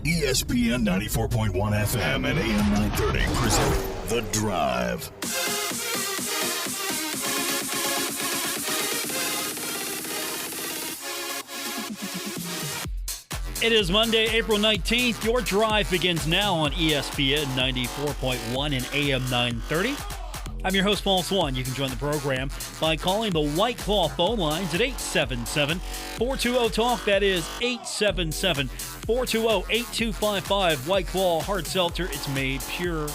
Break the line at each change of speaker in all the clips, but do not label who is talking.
ESPN 94.1 FM and AM 930 present The Drive.
It is Monday, April 19th. Your drive begins now on ESPN 94.1 and AM 930. I'm your host, Paul Swann. You can join the program by calling the White Claw phone lines at 877-420-TALK. That is 877-420-8255. White Claw Hard Seltzer. It's made pure.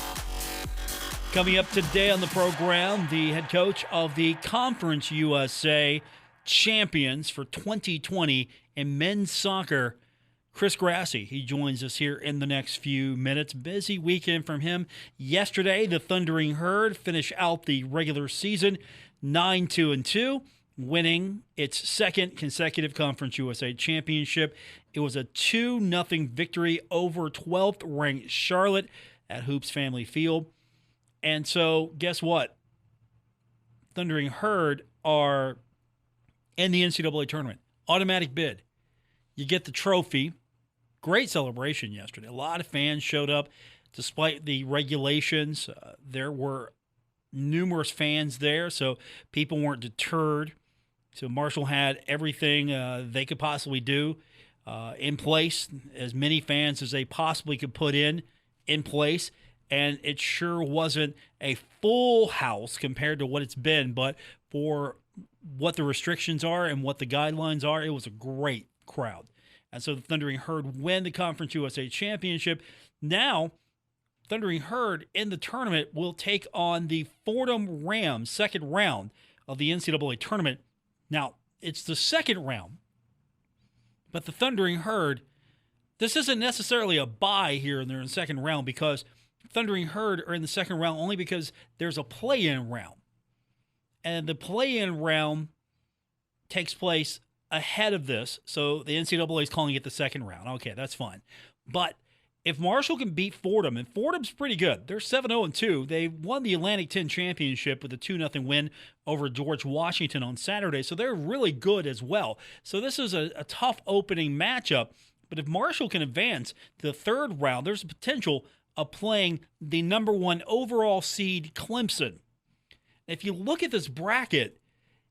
Coming up today on the program, the head coach of the Conference USA champions for 2020 in men's soccer, Chris Grassie. He joins us here in the next few minutes. Busy weekend from him. Yesterday, the Thundering Herd finished out the regular season 9-2-2, winning its second consecutive Conference USA championship. It was a 2-0 victory over 12th-ranked Charlotte at Hoops Family Field. And so, guess what? Thundering Herd are in the NCAA Tournament. Automatic bid. You get the trophy. Great celebration yesterday. A lot of fans showed up despite the regulations. There were numerous fans there, so people weren't deterred. So Marshall had everything they could possibly do in place, as many fans as they possibly could put in place. And it sure wasn't a full house compared to what it's been, but for what the restrictions are and what the guidelines are, it was a great crowd. And so the Thundering Herd win the Conference USA Championship. Now, Thundering Herd in the tournament will take on the Fordham Rams, second round of the NCAA Tournament. Now, it's the second round, but the Thundering Herd, this isn't necessarily a bye here and they're in the second round, because Thundering Herd are in the second round only because there's a play-in round. And the play-in round takes place ahead of this, so the NCAA is calling it the second round. Okay, that's fine. But if Marshall can beat Fordham, and Fordham's pretty good. They're 7-0-2. They won the Atlantic 10 championship with a 2-0 win over George Washington on Saturday, so they're really good as well. So this is a tough opening matchup, but if Marshall can advance to the third round, there's a potential of playing the number one overall seed Clemson. If you look at this bracket,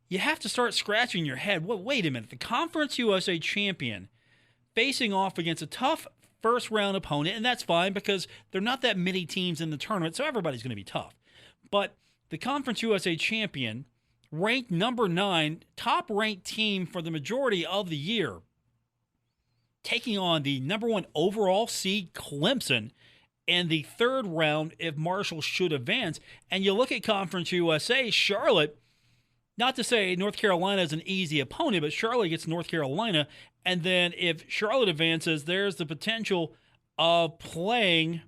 you have to start scratching your head. Well, wait a minute. The Conference USA champion facing off against a tough first-round opponent, and that's fine because there are not that many teams in the tournament, so everybody's going to be tough. But the Conference USA champion, ranked number 9, top-ranked team for the majority of the year, taking on the number 1 overall seed Clemson in the third round if Marshall should advance. And you look at Conference USA, Charlotte, not to say North Carolina is an easy opponent, but Charlotte gets North Carolina. And then if Charlotte advances, there's the potential of playing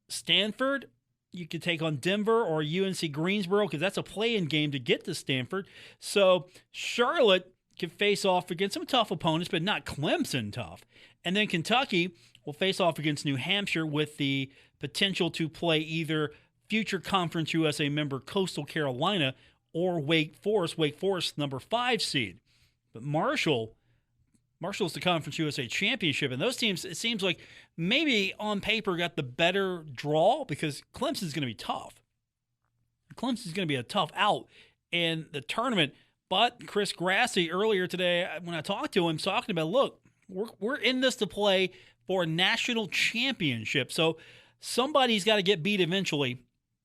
Stanford. You could take on Denver or UNC Greensboro because that's a play-in game to get to Stanford. So Charlotte can face off against some tough opponents, but not Clemson tough. And then Kentucky will face off against New Hampshire with the potential to play either future Conference USA member Coastal Carolina or Wake Forest. Wake Forest, number 5 seed. But Marshall's the Conference USA championship, and those teams, it seems like maybe on paper got the better draw because Clemson's going to be tough. Clemson's going to be a tough out in the tournament. But Chris Grassie earlier today, when I talked to him, talking about, look, we're in this to play for a national championship. So somebody's got to get beat eventually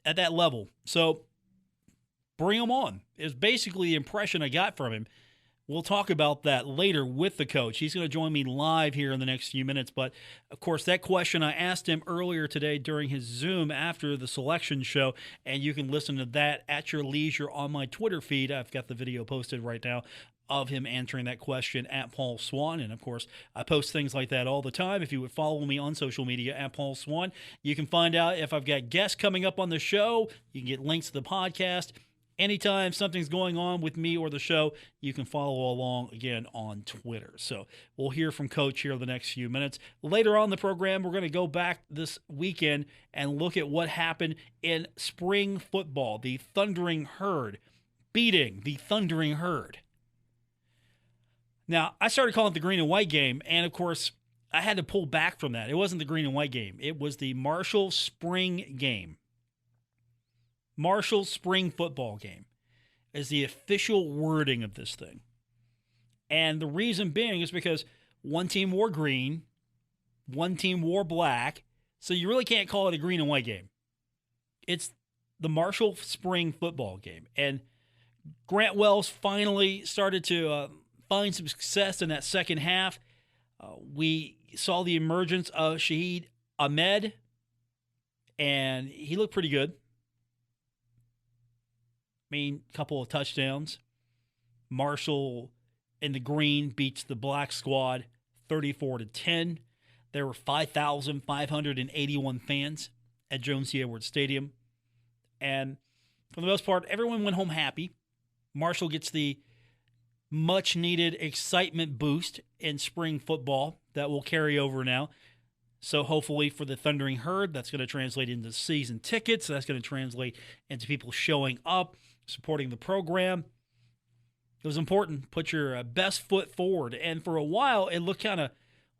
at that level. So bring them on is basically the impression I got from him. We'll talk about that later with the coach. He's going to join me live here in the next few minutes. But, of course, that question I asked him earlier today during his Zoom after the selection show, and you can listen to that at your leisure on my Twitter feed. I've got the video posted right now of him answering that question at Paul Swann. And, of course, I post things like that all the time. If you would follow me on social media at Paul Swann, you can find out if I've got guests coming up on the show. You can get links to the podcast. Anytime something's going on with me or the show, you can follow along again on Twitter. So we'll hear from Coach here in the next few minutes. Later on in the program, we're going to go back this weekend and look at what happened in spring football. The Thundering Herd beating the Thundering Herd. Now, I started calling it the green and white game, and of course, I had to pull back from that. It wasn't the green and white game. It was the Marshall Spring game. Marshall Spring football game is the official wording of this thing. And the reason being is because one team wore green, one team wore black, so you really can't call it a green and white game. It's the Marshall Spring football game. And Grant Wells finally started to find some success in that second half. We saw the emergence of Shahid Ahmed, and he looked pretty good. I mean, a couple of touchdowns. Marshall in the green beats the black squad 34-10. There were 5,581 fans at Jones C. Edwards Stadium. And for the most part, everyone went home happy. Marshall gets the much-needed excitement boost in spring football that will carry over now. So hopefully for the Thundering Herd, that's going to translate into season tickets. That's going to translate into people showing up, supporting the program. It was important. Put your best foot forward. And for a while, it looked kind of,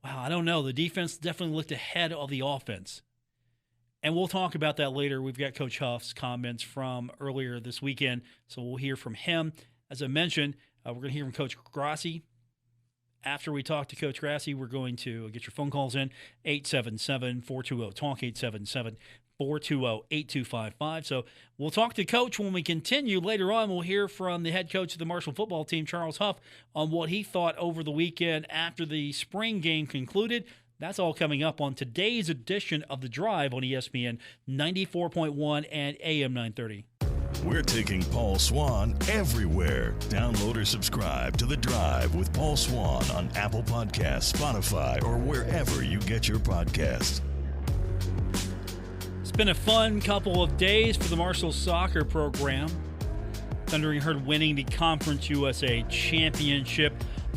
wow, I don't know. The defense definitely looked ahead of the offense. And we'll talk about that later. We've got Coach Huff's comments from earlier this weekend, so we'll hear from him. As I mentioned, we're going to hear from Coach Grassie. After we talk to Coach Grassie, we're going to get your phone calls in, 877-420-TALK, 877-420-8255. So we'll talk to Coach when we continue. Later on, we'll hear from the head coach of the Marshall football team, Charles Huff, on what he thought over the weekend after the spring game concluded. That's all coming up on today's edition of The Drive on ESPN 94.1 and AM 930.
We're taking Paul Swann everywhere. Download or subscribe to The Drive with Paul Swann on Apple Podcasts, Spotify, or wherever you get your podcasts.
It's been a fun couple of days for the Marshall soccer program. Thundering Herd winning the Conference USA Championship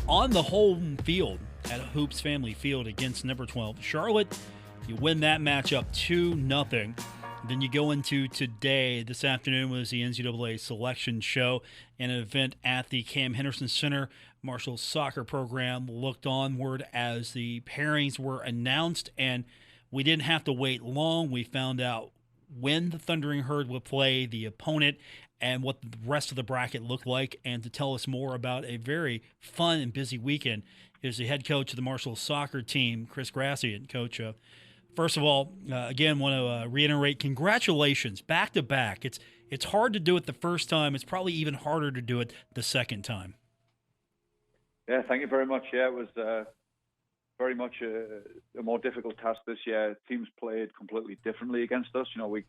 on the home field at Hoops Family Field against number 12 Charlotte. You win that matchup 2-0. Then you go into today. This afternoon was the NCAA selection show, an event at the Cam Henderson Center. Marshall's soccer program looked onward as the pairings were announced, and we didn't have to wait long. We found out when the Thundering Herd would play, the opponent, and what the rest of the bracket looked like. And to tell us more about a very fun and busy weekend is the head coach of the Marshall soccer team, Chris Grassie. And Coach, first of all, again, want to reiterate, congratulations, back-to-back. It's hard to do it the first time. It's probably even harder to do it the second time.
Yeah, thank you very much. Yeah, it was very much a more difficult task this year. Teams played completely differently against us. You know, we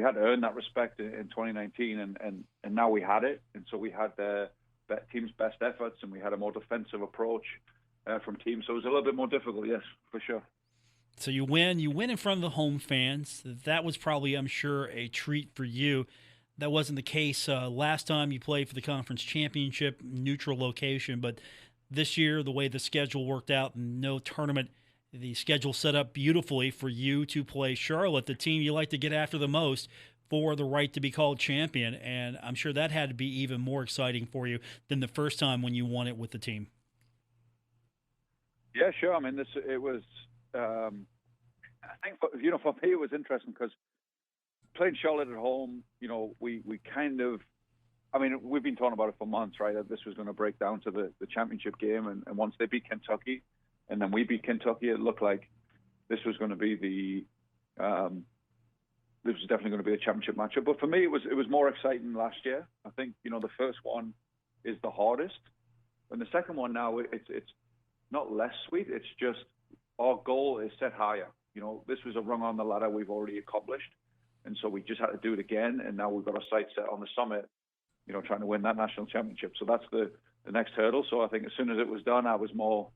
had to earn that respect in 2019, and now we had it. And so we had the team's best efforts, and we had a more defensive approach from teams. So it was a little bit more difficult, yes, for sure.
So you win in front of the home fans. That was probably, I'm sure, a treat for you. That wasn't the case last time you played for the conference championship, neutral location. But this year, the way the schedule worked out, no tournament, the schedule set up beautifully for you to play Charlotte, the team you like to get after the most, for the right to be called champion. And I'm sure that had to be even more exciting for you than the first time when you won it with the team.
Yeah, sure. I mean, it was. I think, for me, it was interesting because playing Charlotte at home, we kind of, we've been talking about it for months, right? That this was going to break down to the championship game. And once they beat Kentucky and then we beat Kentucky, it looked like this was going to be this was definitely going to be a championship matchup. But for me, it was more exciting last year. I think, the first one is the hardest. And the second one now, it's not less sweet. It's just, our goal is set higher. This was a rung on the ladder we've already accomplished. And so we just had to do it again. And now we've got our sights set on the summit, trying to win that national championship. So that's the next hurdle. So I think as soon as it was done, I was more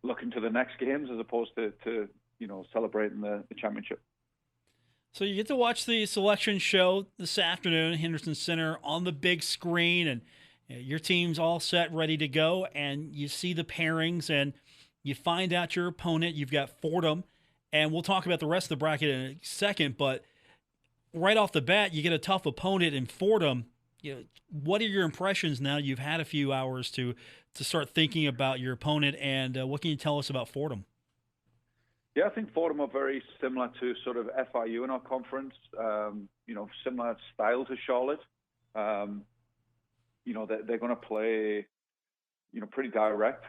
looking to the next games as opposed to celebrating the championship.
So you get to watch the selection show this afternoon at Henderson Center on the big screen, and your team's all set, ready to go, and you see the pairings, and you find out your opponent. You've got Fordham, and we'll talk about the rest of the bracket in a second, but right off the bat, you get a tough opponent in Fordham. what are your impressions now you've had a few hours to start thinking about your opponent, and what can you tell us about Fordham?
Yeah, I think Fordham are very similar to sort of FIU in our conference. Similar style to Charlotte. They're going to play, pretty direct.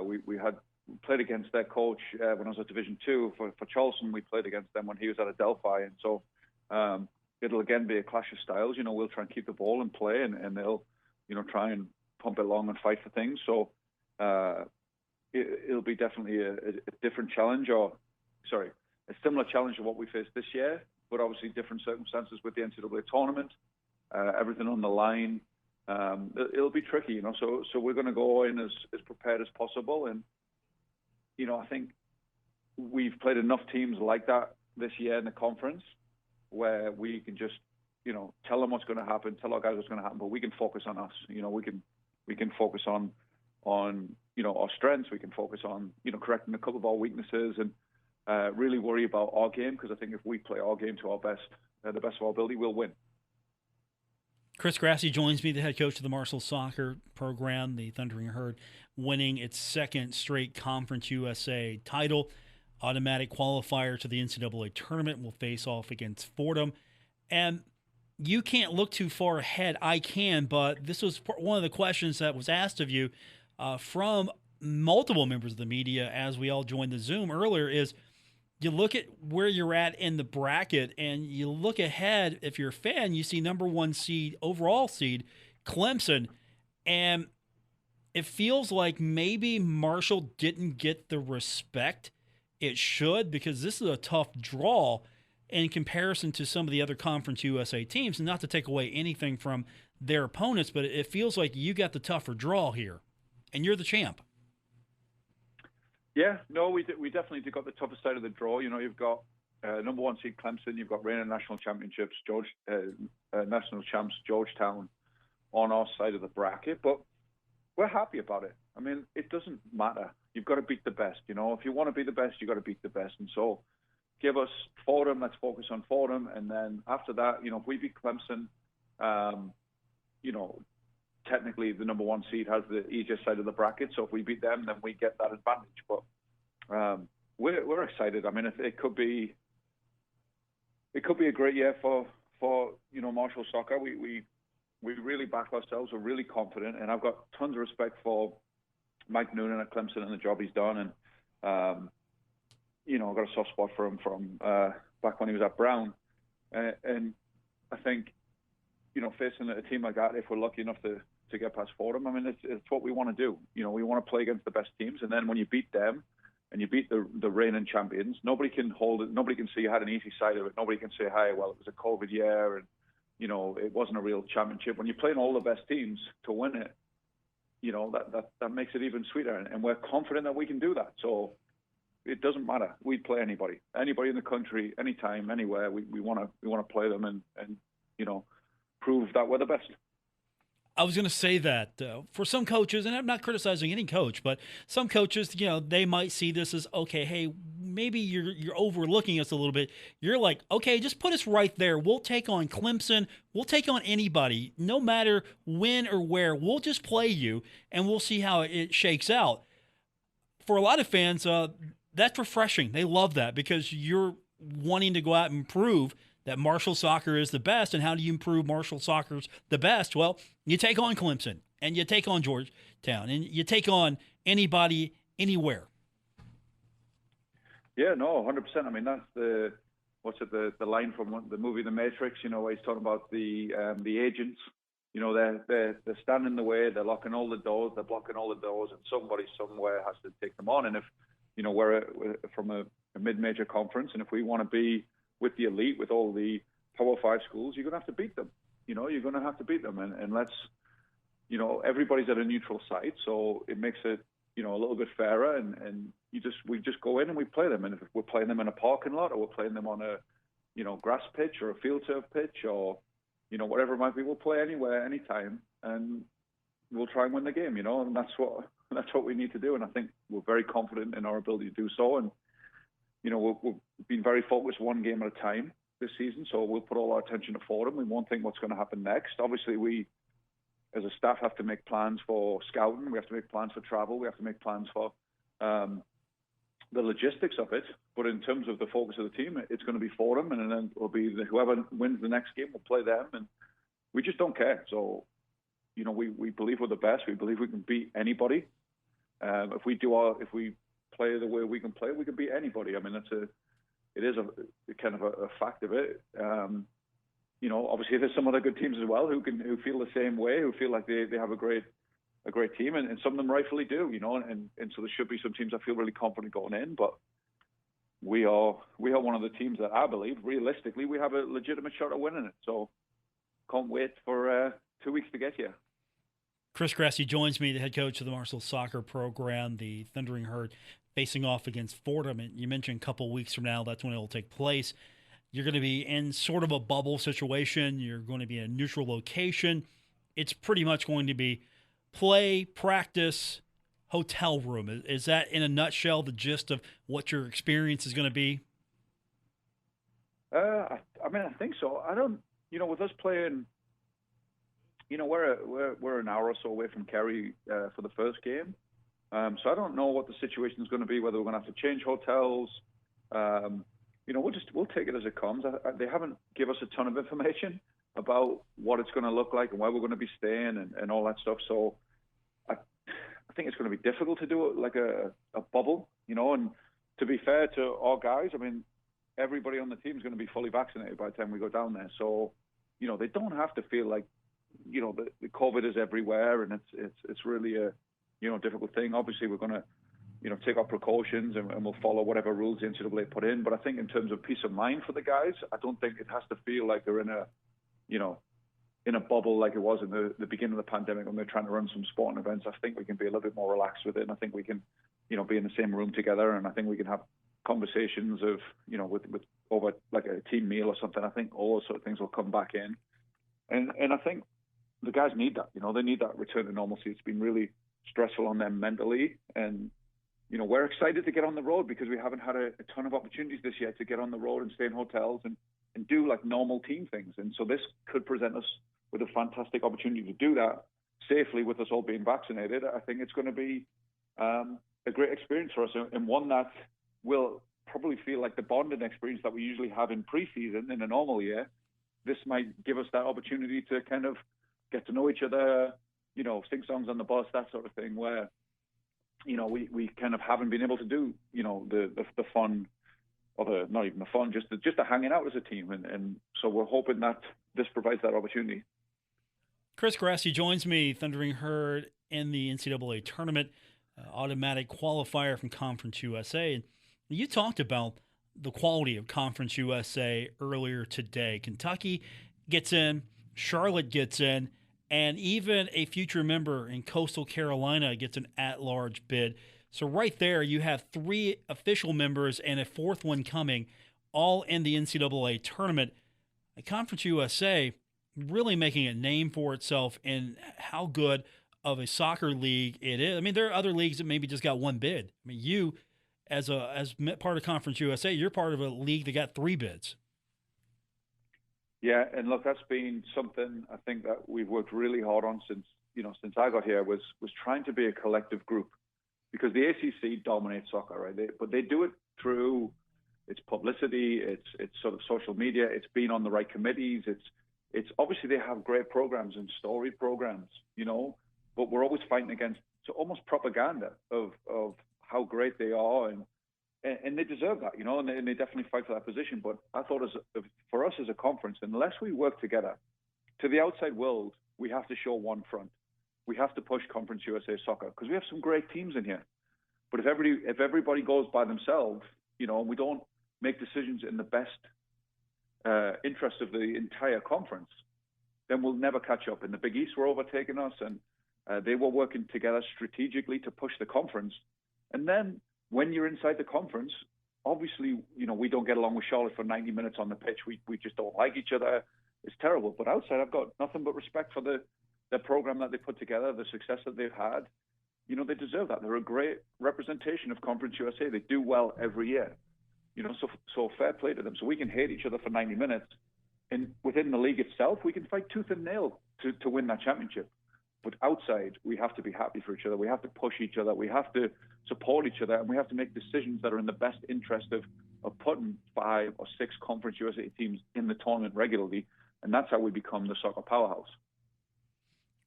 We had played against their coach when I was at Division II for Charleston. We played against them when he was at Adelphi, and so it'll again be a clash of styles. We'll try and keep the ball and play, and they'll, try and pump it along and fight for things. So it'll be definitely a different challenge, a similar challenge to what we faced this year, but obviously different circumstances with the NCAA tournament, everything on the line. It'll be tricky, so we're going to go in as prepared as possible. And, I think we've played enough teams like that this year in the conference where we can just, tell them what's going to happen, tell our guys what's going to happen, but we can focus on us. We can focus on our strengths. We can focus on, correcting a couple of our weaknesses, and really worry about our game, because I think if we play our game to our best, the best of our ability, we'll win.
Chris Grassie joins me, the head coach of the Marshall soccer program, the Thundering Herd, winning its second straight Conference USA title. Automatic qualifier to the NCAA tournament, will face off against Fordham. And you can't look too far ahead. I can, but this was one of the questions that was asked of you from multiple members of the media as we all joined the Zoom earlier, is you look at where you're at in the bracket and you look ahead. If you're a fan, you see number 1 seed, overall seed, Clemson, and it feels like maybe Marshall didn't get the respect it should, because this is a tough draw in comparison to some of the other Conference USA teams. And not to take away anything from their opponents, but it feels like you got the tougher draw here, and you're the champ.
Yeah, no, we definitely got the toughest side of the draw. You've got number 1 seed Clemson, you've got reigning national championships, national champs Georgetown on our side of the bracket, but we're happy about it. I mean, it doesn't matter. You've got to beat the best. If you want to be the best, you've got to beat the best. And so give us Fordham, let's focus on Fordham. And then after that, if we beat Clemson, technically the number 1 seed has the easiest side of the bracket. So if we beat them, then we get that advantage. But we're excited. I mean, it could be a great year for Marshall soccer. We really back ourselves. We're really confident, and I've got tons of respect for Mike Noonan at Clemson and the job he's done. And I've got a soft spot for him from back when he was at Brown. And I think facing a team like that, if we're lucky enough to get past Fordham, I mean, it's what we want to do. We want to play against the best teams, and then when you beat them and you beat the reigning champions, nobody can hold it. Nobody can say you had an easy side of it. Nobody can say, "Hey, well, it was a COVID year and it wasn't a real championship." When you're playing all the best teams to win it, that makes it even sweeter, and we're confident that we can do that. So it doesn't matter. We play anybody in the country, anytime, anywhere. We want to play them and prove that we're the best.
I was going to say that for some coaches, and I'm not criticizing any coach, but some coaches, they might see this as, okay, hey, maybe you're overlooking us a little bit. You're like, okay, just put us right there. We'll take on Clemson. We'll take on anybody, no matter when or where. We'll just play you, and we'll see how it shakes out. For a lot of fans, that's refreshing. They love that, because you're wanting to go out and prove that Marshall soccer is the best. And how do you improve Marshall soccer's the best? Well, you take on Clemson, and you take on Georgetown, and you take on anybody, anywhere. Yeah, no, 100%. I mean, that's the line from the movie The Matrix, where he's talking about the agents. They're standing in the way, they're locking all the doors, they're blocking all the doors, and somebody somewhere has to take them on. And if, we're from a mid-major conference, and if we want to be with the elite, with all the Power 5 schools, you're going to have to beat them. You're going to have to beat them. And let's, everybody's at a neutral site, so it makes it, a little bit fairer. And we just go in and we play them. And if we're playing them in a parking lot, or we're playing them on a, grass pitch or a field turf pitch, or, whatever it might be, we'll play anywhere, anytime, and we'll try and win the game, and that's what we need to do. And I think we're very confident in our ability to do so. And, we've been very focused one game at a time.
this season, so we'll put all our attention to Fordham. We won't think what's going to happen next. Obviously, we, as a staff, have to make plans for scouting. We have to make plans for travel. We have to make plans for the logistics of it. But in terms of the focus of the team, it's going to be Fordham, and then it'll be whoever wins the next game will play them, and we just don't care. So, we believe we're the best. We believe we can beat anybody. If we play the way we can play, we can beat anybody. I mean, it is a kind of a fact of it. Obviously there's some other good teams as well who feel the same way, who feel like they have a great team, and some of them rightfully do, and so there should be some teams that feel really confident going in, but we are one of the teams that I believe realistically we have a legitimate shot at winning it. So can't wait for 2 weeks to get here.
Chris Grassie joins me, the head coach of the Marshall soccer program, the Thundering Herd, facing off against Fordham. And you mentioned a couple of weeks from now, that's when it will take place. You're going to be in sort of a bubble situation. You're going to be in a neutral location. It's pretty much going to be play, practice, hotel room. Is that, in a nutshell, the gist of what your experience is going to be?
I think so. I don't, with us playing, we're an hour or so away from Kerry for the first game. So I don't know what the situation is going to be, whether we're going to have to change hotels. We'll take it as it comes. They haven't given us a ton of information about what it's going to look like and where we're going to be staying and all that stuff. So I think it's going to be difficult to do it like a bubble, and to be fair to our guys, I mean, everybody on the team is going to be fully vaccinated by the time we go down there. So, they don't have to feel like, the COVID is everywhere, and it's really a, difficult thing. Obviously, we're going to, take our precautions and we'll follow whatever rules the NCAA put in. But I think in terms of peace of mind for the guys, I don't think it has to feel like they're in a bubble like it was in the beginning of the pandemic when they're trying to run some sporting events. I think we can be a little bit more relaxed with it, and I think we can, be in the same room together, and I think we can have conversations of, with over like a team meal or something. I think all those sort of things will come back in, and I think the guys need that. They need that return to normalcy. It's been really stressful on them mentally, and we're excited to get on the road because we haven't had a ton of opportunities this year to get on the road and stay in hotels and do like normal team things. And so this could present us with a fantastic opportunity to do that safely with us all being vaccinated. I think it's going to be a great experience for us, and one that will probably feel like the bonding experience that we usually have in preseason in a normal year. This might give us that opportunity to kind of get to know each other, sing songs on the bus, that sort of thing, where, we kind of haven't been able to do, the fun, or not even the fun, just the hanging out as a team. And so we're hoping that this provides that opportunity.
Chris Grassie joins me, Thundering Herd, in the NCAA Tournament, automatic qualifier from Conference USA. And you talked about the quality of Conference USA earlier today. Kentucky gets in, Charlotte gets in, and even a future member in Coastal Carolina gets an at-large bid. So right there, you have 3 official members and a 4th one coming, all in the NCAA Tournament. Conference USA really making a name for itself in how good of a soccer league it is. I mean, there are other leagues that maybe just got 1 bid. I mean, you, as part of Conference USA, you're part of a league that got 3 bids.
Yeah, and look, that's been something I think that we've worked really hard on since I got here, was trying to be a collective group, because the ACC dominates soccer, right? But they do it through its publicity, it's sort of social media, it's being on the right committees, it's obviously they have great programs and storied programs, but we're always fighting against almost propaganda of how great they are, and they deserve that, and they definitely fight for that position. But I thought for us as a conference, unless we work together, to the outside world, we have to show one front. We have to push Conference USA soccer because we have some great teams in here. But if everybody goes by themselves, and we don't make decisions in the best interest of the entire conference, then we'll never catch up. And the Big East were overtaking us, and they were working together strategically to push the conference. And then when you're inside the conference, obviously, we don't get along with Charlotte for 90 minutes on the pitch. We just don't like each other. It's terrible. But outside, I've got nothing but respect for the program that they put together, the success that they've had. They deserve that. They're a great representation of Conference USA. They do well every year. So fair play to them. So we can hate each other for 90 minutes, and within the league itself, we can fight tooth and nail to win that championship. But outside, we have to be happy for each other. We have to push each other. We have to support each other, and we have to make decisions that are in the best interest of putting 5 or 6 Conference USA teams in the tournament regularly, and that's how we become the soccer powerhouse.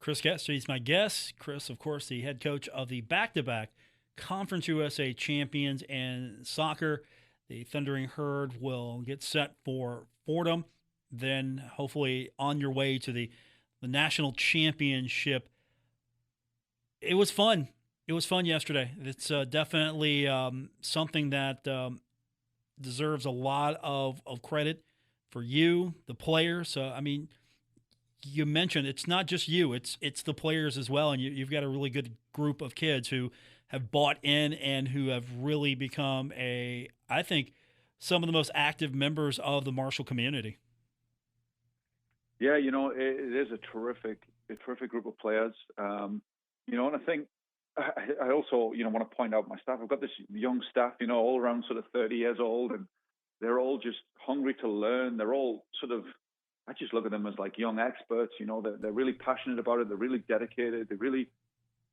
Chris Grassie is my guest. Chris, of course, the head coach of the back-to-back Conference USA champions in soccer. The Thundering Herd will get set for Fordham, then hopefully on your way to the national championship. It was fun. It was fun yesterday. It's definitely something that deserves a lot of credit for you, the players. I mean, you mentioned it's not just you; it's the players as well, and you've got a really good group of kids who have bought in and who have really become I think, some of the most active members of the Marshall community.
Yeah, it is a terrific group of players. And I think I also, want to point out my staff. I've got this young staff, all around sort of 30 years old, and they're all just hungry to learn. They're all I just look at them as like young experts. They're really passionate about it. They're really dedicated. They really,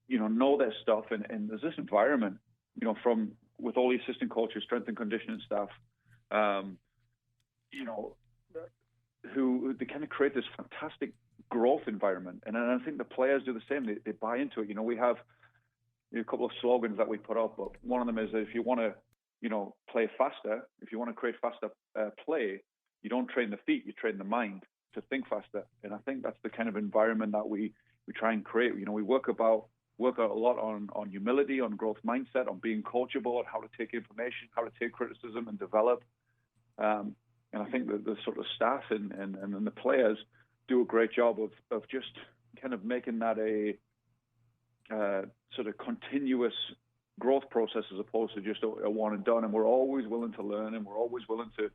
know their stuff. And there's this environment, with all the assistant coaches, strength and conditioning staff, who they kind of create this fantastic growth environment. And I think the players do the same. They buy into it. We have a couple of slogans that we put up, but one of them is that if you want to, play faster, if you want to create faster play, you don't train the feet, you train the mind to think faster. And I think that's the kind of environment that we try and create. We work out a lot on humility, on growth mindset, on being coachable, on how to take information, how to take criticism and develop. And I think that the sort of staff and the players do a great job of just kind of making that a sort of continuous growth process as opposed to just a one and done. And we're always willing to learn, and we're always willing to,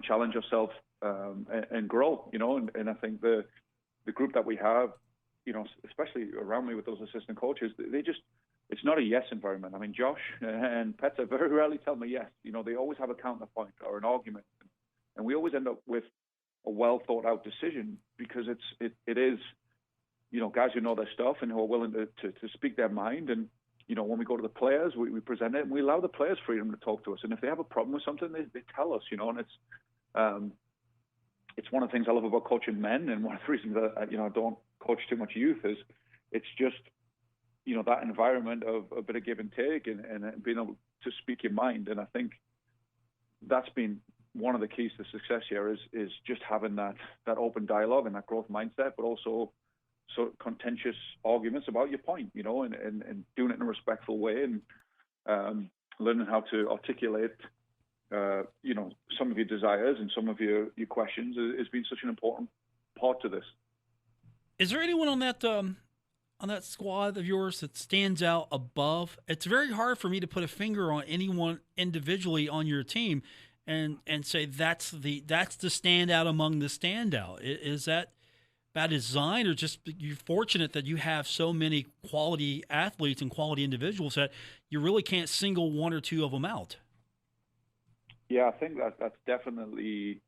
challenge ourselves and grow. And I think the group that we have, especially around me with those assistant coaches, it's not a yes environment. I mean, Josh and Petter very rarely tell me yes. They always have a counterpoint or an argument. And we always end up with a well thought out decision because it is, guys who know their stuff and who are willing to speak their mind. And, when we go to the players, we present it and we allow the players freedom to talk to us. And if they have a problem with something, they tell us, and it's one of the things I love about coaching men. And one of the reasons that, I don't coach too much youth is it's just, that environment of a bit of give and take and being able to speak your mind. And I think that's been one of the keys to success here is just having that open dialogue and that growth mindset, but also sort of contentious arguments about your point, and doing it in a respectful way and learning how to articulate, some of your desires and some of your questions has been such an important part to this.
Is there anyone on that squad of yours that stands out above? It's very hard for me to put a finger on anyone individually on your team and say that's the standout among the standout. Is that by design, or just you're fortunate that you have so many quality athletes and quality individuals that you really can't single one or two of them out?
Yeah, I think that's definitely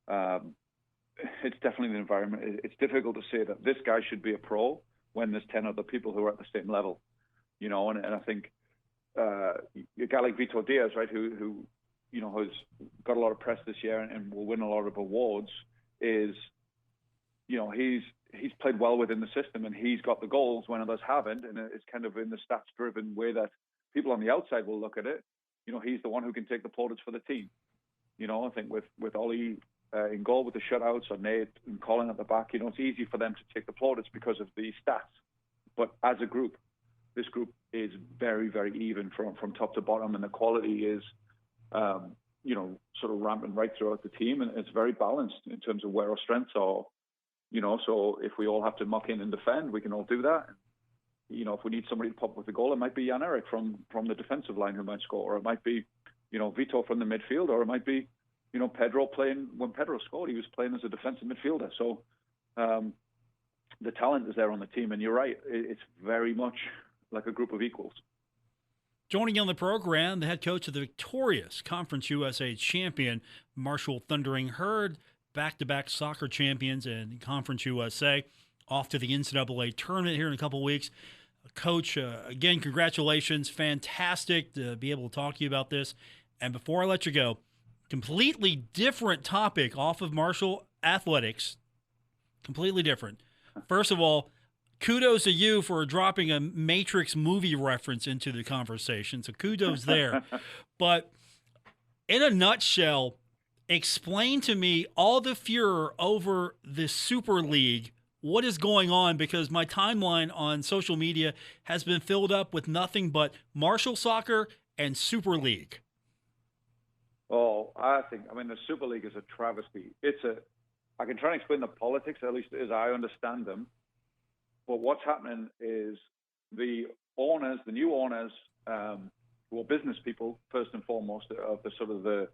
it's definitely the environment. It's difficult to say that this guy should be a pro when there's 10 other people who are at the same level, and I think a guy like Vitor Diaz, right, who has got a lot of press this year and will win a lot of awards, is, he's played well within the system and he's got the goals when others haven't, and it's kind of in the stats-driven way that people on the outside will look at it. He's the one who can take the plaudits for the team. I think with Ollie in goal with the shutouts, or Nate and Colin at the back, it's easy for them to take the plaudits because of the stats. But as a group, this group is very, very even from top to bottom, and the quality is, sort of rampant right throughout the team, and it's very balanced in terms of where our strengths are. So if we all have to muck in and defend, we can all do that. If we need somebody to pop with the goal, it might be Jan Erik from the defensive line who might score, or it might be, Vitor from the midfield, or it might be, Pedro playing. When Pedro scored, he was playing as a defensive midfielder. So the talent is there on the team, and you're right, it's very much like a group of equals.
Joining on the program, the head coach of the victorious Conference USA champion, Marshall Thundering Herd, back-to-back soccer champions in Conference USA, off to the NCAA Tournament here in a couple weeks. Coach, again, congratulations. Fantastic to be able to talk to you about this. And before I let you go, completely different topic off of Marshall athletics. Completely different. First of all, kudos to you for dropping a Matrix movie reference into the conversation. So kudos there. But in a nutshell, explain to me all the furor over the Super League. What is going on? Because my timeline on social media has been filled up with nothing but Marshall Soccer and Super League.
Oh, I mean, the Super League is a travesty. I can try and explain the politics, at least as I understand them. But what's happening is the new owners, who are business people, first and foremost, of the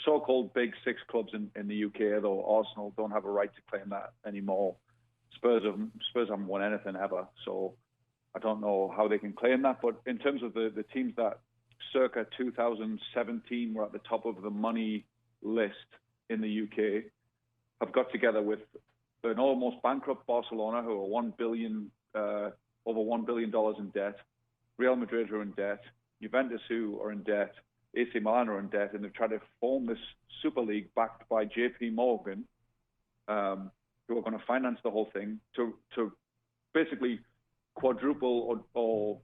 so-called big six clubs in the UK, though Arsenal don't have a right to claim that anymore. Spurs haven't won anything ever, so I don't know how they can claim that. But in terms of the teams that circa 2017 were at the top of the money list in the UK, have got together with an almost bankrupt Barcelona, who are over $1 billion in debt, Real Madrid, who are in debt, Juventus, who are in debt, AC Milan are in debt, and they've tried to form this Super League backed by JP Morgan, who are going to finance the whole thing to basically quadruple or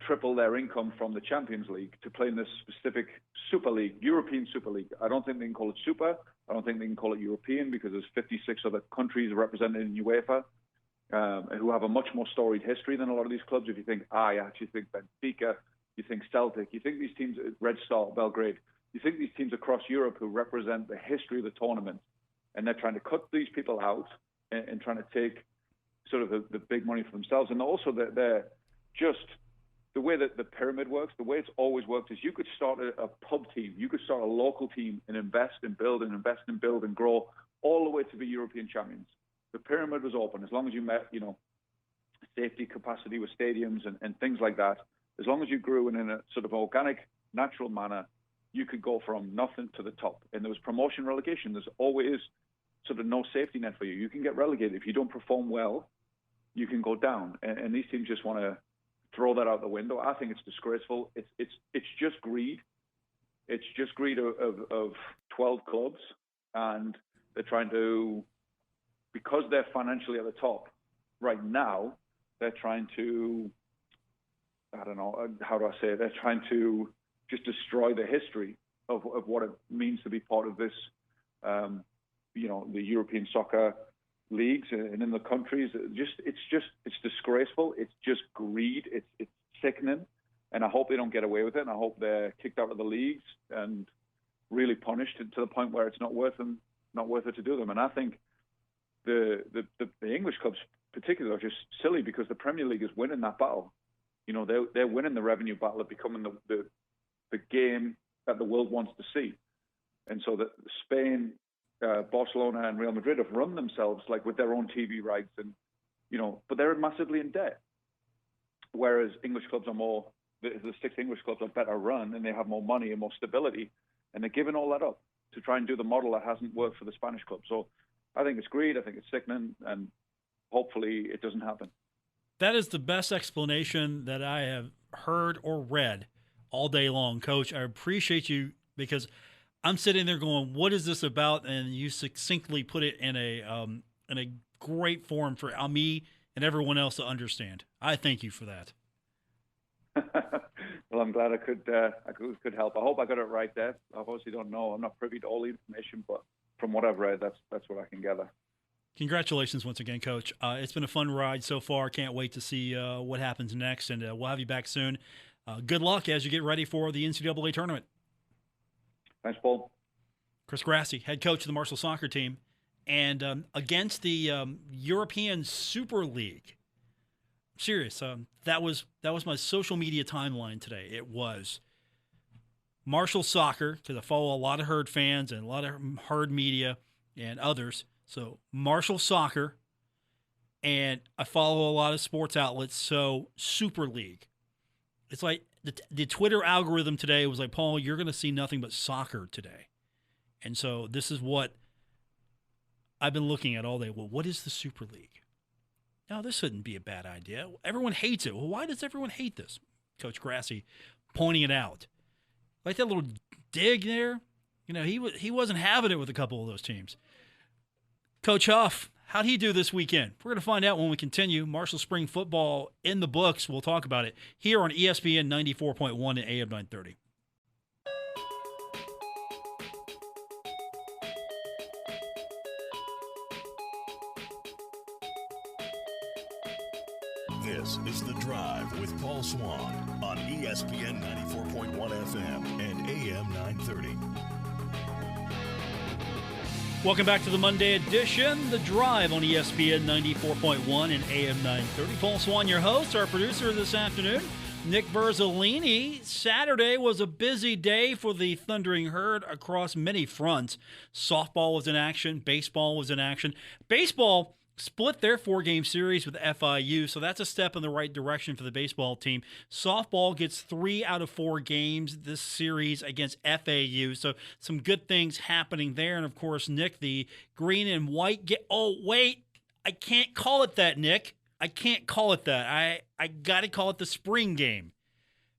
triple their income from the Champions League to play in this specific Super League, European Super League. I don't think they can call it Super. I don't think they can call it European because there's 56 other countries represented in UEFA who have a much more storied history than a lot of these clubs. If you think Ajax, you think Benfica, you think Celtic, you think these teams, Red Star, Belgrade, you think these teams across Europe who represent the history of the tournament, and they're trying to cut these people out and trying to take sort of the big money for themselves. And also they're just the way that the pyramid works, the way it's always worked is you could start a pub team, you could start a local team and invest and build and grow all the way to be European champions. The pyramid was open as long as you met, safety capacity with stadiums and things like that. As long as you grew in a sort of organic, natural manner, you could go from nothing to the top. And there was promotion, relegation. There's always sort of no safety net for you. You can get relegated. If you don't perform well, you can go down. And these teams just want to throw that out the window. I think it's disgraceful. It's just greed. It's just greed of 12 clubs, and they're trying to, because they're financially at the top right now, they're trying to, I don't know, how do I say it? They're trying to just destroy the history of what it means to be part of this, the European soccer leagues and in the countries. It's disgraceful. It's just greed. It's sickening, and I hope they don't get away with it. And I hope they're kicked out of the leagues and really punished to the point where it's not worth it to do them. And I think the English clubs particularly are just silly because the Premier League is winning that battle. They're winning the revenue battle of becoming the game that the world wants to see. And so that Spain, Barcelona and Real Madrid have run themselves like with their own TV rights but they're massively in debt. Whereas English clubs are more, the six English clubs are better run and they have more money and more stability, and they're giving all that up to try and do the model that hasn't worked for the Spanish club. So I think it's greed. I think it's sickening, and hopefully it doesn't happen.
That is the best explanation that I have heard or read all day long, Coach. I appreciate you because I'm sitting there going, what is this about? And you succinctly put it in a great form for me and everyone else to understand. I thank you for that.
Well, I'm glad I could help. I hope I got it right there. I obviously don't know. I'm not privy to all the information, but from what I've read, that's what I can gather.
Congratulations once again, Coach. It's been a fun ride so far. Can't wait to see what happens next, and we'll have you back soon. Good luck as you get ready for the NCAA Tournament.
Thanks, Paul.
Chris Grassie, head coach of the Marshall soccer team, and against the European Super League. Serious. That was my social media timeline today. It was Marshall soccer, because I follow a lot of Herd fans and a lot of Herd media and others. So Marshall soccer, and I follow a lot of sports outlets. So Super League. It's like the Twitter algorithm today was like, Paul, you're going to see nothing but soccer today. And so this is what I've been looking at all day. Well, what is the Super League? Now, this wouldn't be a bad idea. Everyone hates it. Well, why does everyone hate this? Coach Grassie pointing it out. Like that little dig there. He wasn't having it with a couple of those teams. Coach Huff, how'd he do this weekend? We're going to find out when we continue. Marshall Spring football in the books. We'll talk about it here on ESPN 94.1 and AM 930.
This is The Drive with Paul Swann on ESPN 94.1 FM and AM 930.
Welcome back to the Monday edition, The Drive on ESPN 94.1 and AM 930. Paul Swann, your host, our producer this afternoon, Nick Verzolini. Saturday was a busy day for the Thundering Herd across many fronts. Softball was in action. Baseball was in action. Baseball split their 4-game series with FIU, so that's a step in the right direction for the baseball team. Softball gets 3 out of 4 games this series against FAU, so some good things happening there. And, of course, Nick, the green and white oh, wait, I can't call it that, Nick. I can't call it that. I got to call it the spring game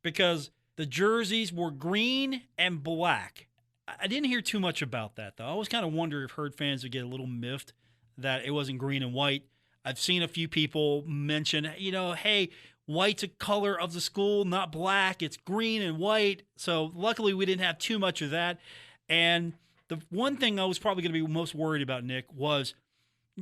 because the jerseys were green and black. I didn't hear too much about that, though. I always kind of wonder if Herd fans would get a little miffed that it wasn't green and white. I've seen a few people mention, hey, white's a color of the school, not black. It's green and white. So luckily we didn't have too much of that. And the one thing I was probably going to be most worried about, Nick, was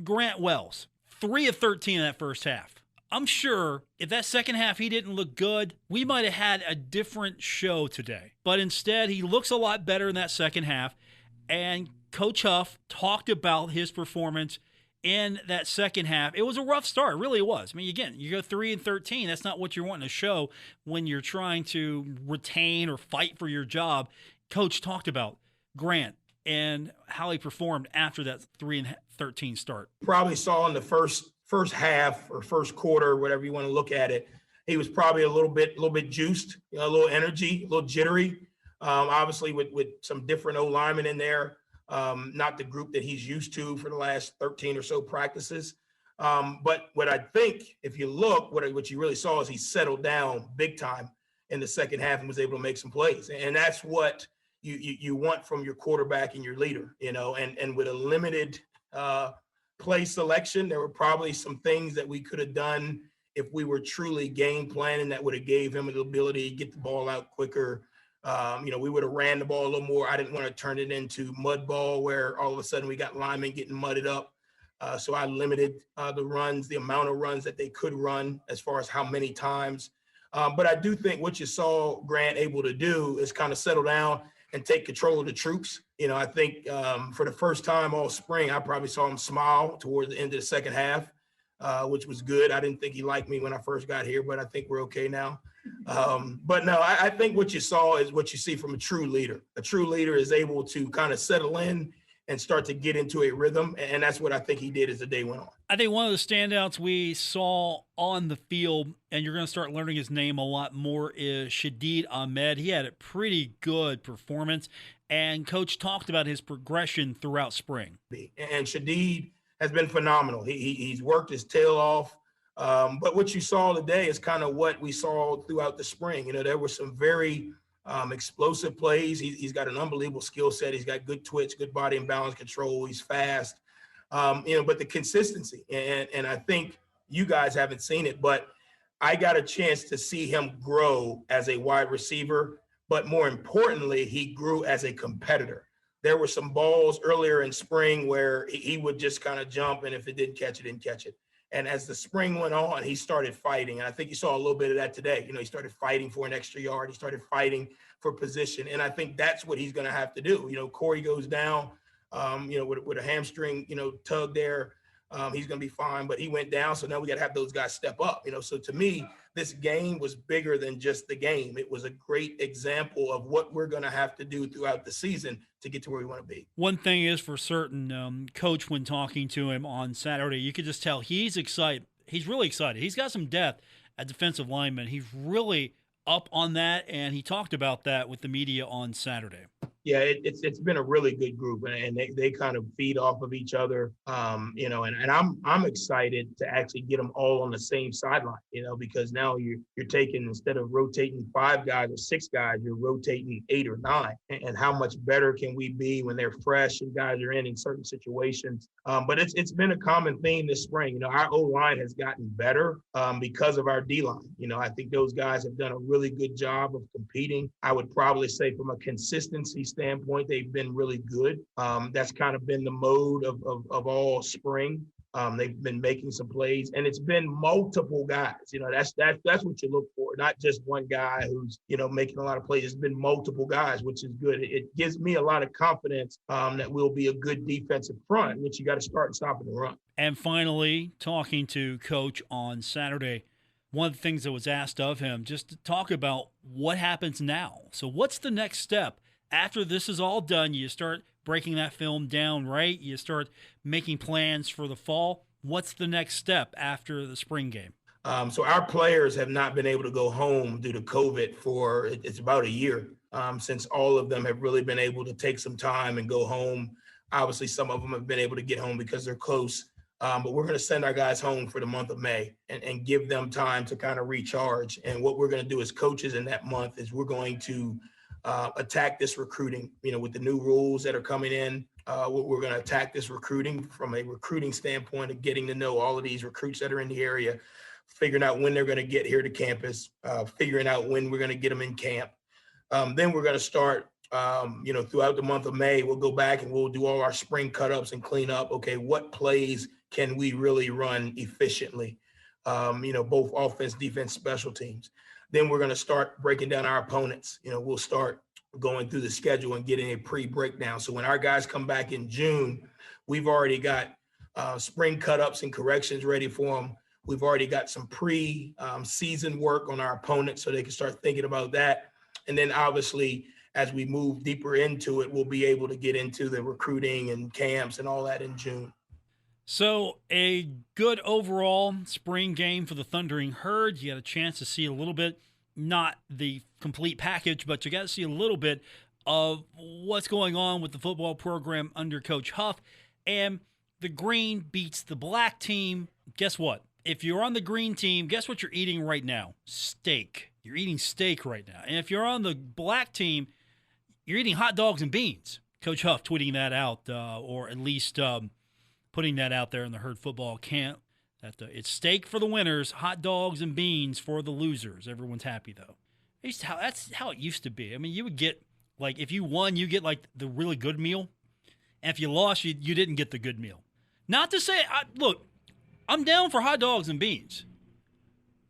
Grant Wells. 3 of 13 in that first half. I'm sure if that second half he didn't look good, we might have had a different show today. But instead, he looks a lot better in that second half. And Coach Huff talked about his performance in that second half. It was a rough start. It really was. I mean, again, you go 3 and 13. That's not what you're wanting to show when you're trying to retain or fight for your job. Coach talked about Grant and how he performed after that 3 and 13 start.
Probably saw in the first half or first quarter, whatever you want to look at it, he was probably a little bit juiced, a little energy, a little jittery. Obviously with some different O-linemen in there. Not the group that he's used to for the last 13 or so practices. But what I think, if you look, what you really saw is he settled down big time in the second half and was able to make some plays. And that's what you want from your quarterback and your leader, and with a limited play selection, there were probably some things that we could have done if we were truly game planning that would have gave him the ability to get the ball out quicker. We would have ran the ball a little more. I didn't want to turn it into mud ball where all of a sudden we got linemen getting mudded up. So I limited the amount of runs that they could run as far as how many times. But I do think what you saw Grant able to do is kind of settle down and take control of the troops. I think for the first time all spring, I probably saw him smile towards the end of the second half, which was good. I didn't think he liked me when I first got here, but I think we're okay now. But no, I think what you saw is what you see from a true leader. A true leader is able to kind of settle in and start to get into a rhythm. And that's what I think he did as the day went on.
I think one of the standouts we saw on the field, and you're going to start learning his name a lot more, is Shadid Ahmed. He had a pretty good performance, and Coach talked about his progression throughout spring.
And Shadid has been phenomenal. He's worked his tail off. But what you saw today is kind of what we saw throughout the spring. There were some very explosive plays. He's got an unbelievable skill set. He's got good twitch, good body and balance control. He's fast. But the consistency, and I think you guys haven't seen it, but I got a chance to see him grow as a wide receiver. But more importantly, he grew as a competitor. There were some balls earlier in spring where he would just kind of jump, and if it didn't catch it, didn't catch it. And as the spring went on, he started fighting. And I think you saw a little bit of that today. He started fighting for an extra yard. He started fighting for position. And I think that's what he's going to have to do. Corey goes down, with a hamstring, tug there. He's going to be fine, but he went down. So now we got to have those guys step up, So to me, this game was bigger than just the game. It was a great example of what we're going to have to do throughout the season to get to where we want to be.
One thing is for certain, Coach, when talking to him on Saturday, you could just tell he's excited. He's really excited. He's got some depth at defensive lineman. He's really up on that, and he talked about that with the media on Saturday.
Yeah, it's been a really good group, and they kind of feed off of each other, and I'm excited to actually get them all on the same sideline, because now you're taking, instead of rotating 5 guys or 6 guys, you're rotating 8 or 9, and how much better can we be when they're fresh and guys are in certain situations. But it's been a common theme this spring. Our O-line has gotten better because of our D-line. I think those guys have done a really good job of competing. I would probably say from a consistency standpoint, they've been really good. That's kind of been the mode of all spring. They've been making some plays, and it's been multiple guys. That's what you look for, not just one guy who's making a lot of plays. It's been multiple guys, which is good. It gives me a lot of confidence that we'll be a good defensive front, which you got to start stopping the run.
And finally, talking to Coach on Saturday, one of the things that was asked of him, just to talk about what happens now. So what's the next step? After this is all done, you start breaking that film down, right? You start making plans for the fall. What's the next step after the spring game?
So our players have not been able to go home due to COVID for it's about a year since all of them have really been able to take some time and go home. Obviously, some of them have been able to get home because they're close. But we're going to send our guys home for the month of May and give them time to kind of recharge. And what we're going to do as coaches in that month is we're going to attack this recruiting, with the new rules that are coming in. We're going to attack this recruiting from a recruiting standpoint of getting to know all of these recruits that are in the area, figuring out when they're going to get here to campus, figuring out when we're going to get them in camp. Then we're going to start, throughout the month of May, we'll go back and we'll do all our spring cut-ups and clean up. Okay, what plays can we really run efficiently? Both offense, defense, special teams. Then we're going to start breaking down our opponents. We'll start going through the schedule and getting a pre-breakdown. So when our guys come back in June, we've already got spring cut-ups and corrections ready for them. We've already got some pre-season work on our opponents so they can start thinking about that. And then obviously, as we move deeper into it, we'll be able to get into the recruiting and camps and all that in June.
So a good overall spring game for the Thundering Herd. You got a chance to see a little bit, not the complete package, but you got to see a little bit of what's going on with the football program under Coach Huff. And the green beats the black team. Guess what? If you're on the green team, guess what you're eating right now? Steak. You're eating steak right now. And if you're on the black team, you're eating hot dogs and beans. Coach Huff tweeting that out, or at least putting that out there in the Herd football camp. That it's steak for the winners, hot dogs and beans for the losers. Everyone's happy, though. That's how it used to be. I mean, you would get, like, if you won, you get, like, the really good meal. And if you lost, you didn't get the good meal. Not to say, look, I'm down for hot dogs and beans.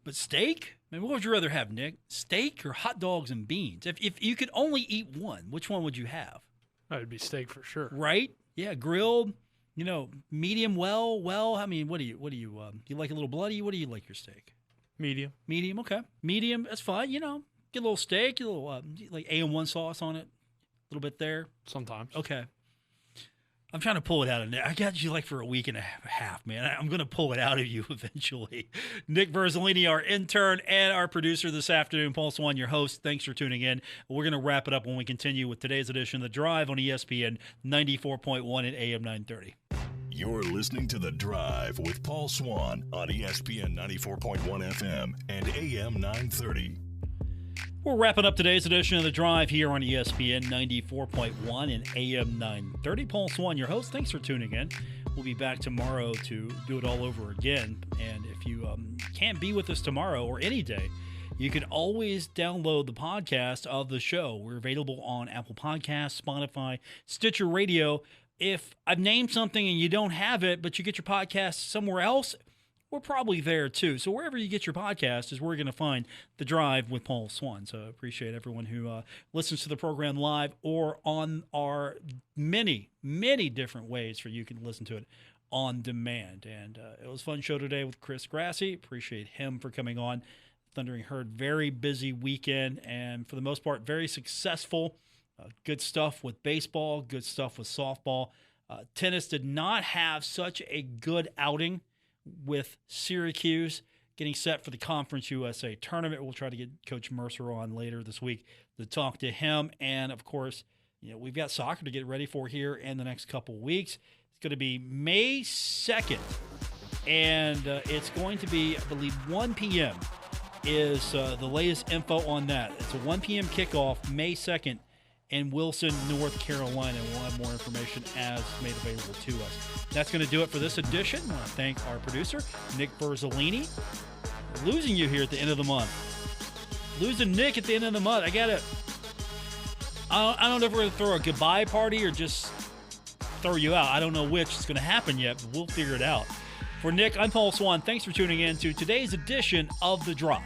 But steak? I mean, what would you rather have, Nick? Steak or hot dogs and beans? If you could only eat one, which one would you have?
That would be steak for sure.
Right? Yeah, grilled. Medium well. I mean, what do you like a little bloody? What do you like your steak?
Medium.
Medium, okay. Medium, that's fine. Get a little steak, a little like AM1 sauce on it, a little bit there.
Sometimes.
Okay. I'm trying to pull it out of Nick. I got you like for a week and a half, man. I'm going to pull it out of you eventually. Nick Verzolini, our intern and our producer this afternoon. Paul Swann, your host. Thanks for tuning in. We're going to wrap it up when we continue with today's edition of The Drive on ESPN 94.1 and AM 930.
You're listening to The Drive with Paul Swann on ESPN 94.1 FM and AM 930.
We're wrapping up today's edition of The Drive here on ESPN 94.1 and AM 930. Paul Swann, your host. Thanks for tuning in. We'll be back tomorrow to do it all over again. And if you can't be with us tomorrow or any day, you can always download the podcast of the show. We're available on Apple Podcasts, Spotify, Stitcher Radio. If I've named something and you don't have it, but you get your podcast somewhere else, we're probably there too. So wherever you get your podcast is where you're going to find The Drive with Paul Swann. So I appreciate everyone who listens to the program live or on our many, many different ways for you can listen to it on demand. And it was a fun show today with Chris Grassie. Appreciate him for coming on. Thundering Herd, very busy weekend and for the most part, very successful. Good stuff with baseball, good stuff with softball. Tennis did not have such a good outing with Syracuse getting set for the Conference USA Tournament. We'll try to get Coach Mercer on later this week to talk to him. And, of course, we've got soccer to get ready for here in the next couple weeks. It's going to be May 2nd, and it's going to be, I believe, 1 p.m. is the latest info on that. It's a 1 p.m. kickoff, May 2nd, in Wilson, North Carolina. We'll have more information as made available to us. That's going to do it for this edition. I want to thank our producer, Nick Berzolini. We're losing you here at the end of the month. Losing Nick at the end of the month. I don't know if we're going to throw a goodbye party or just throw you out. I don't know which is going to happen yet, but we'll figure it out. For Nick, I'm Paul Swann. Thanks for tuning in to today's edition of The Drive.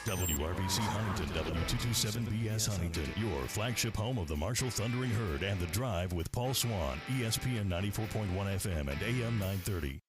WRBC Huntington, W227BS Huntington, your flagship home of the Marshall Thundering Herd and The Drive with Paul Swann, ESPN 94.1 FM and AM 930.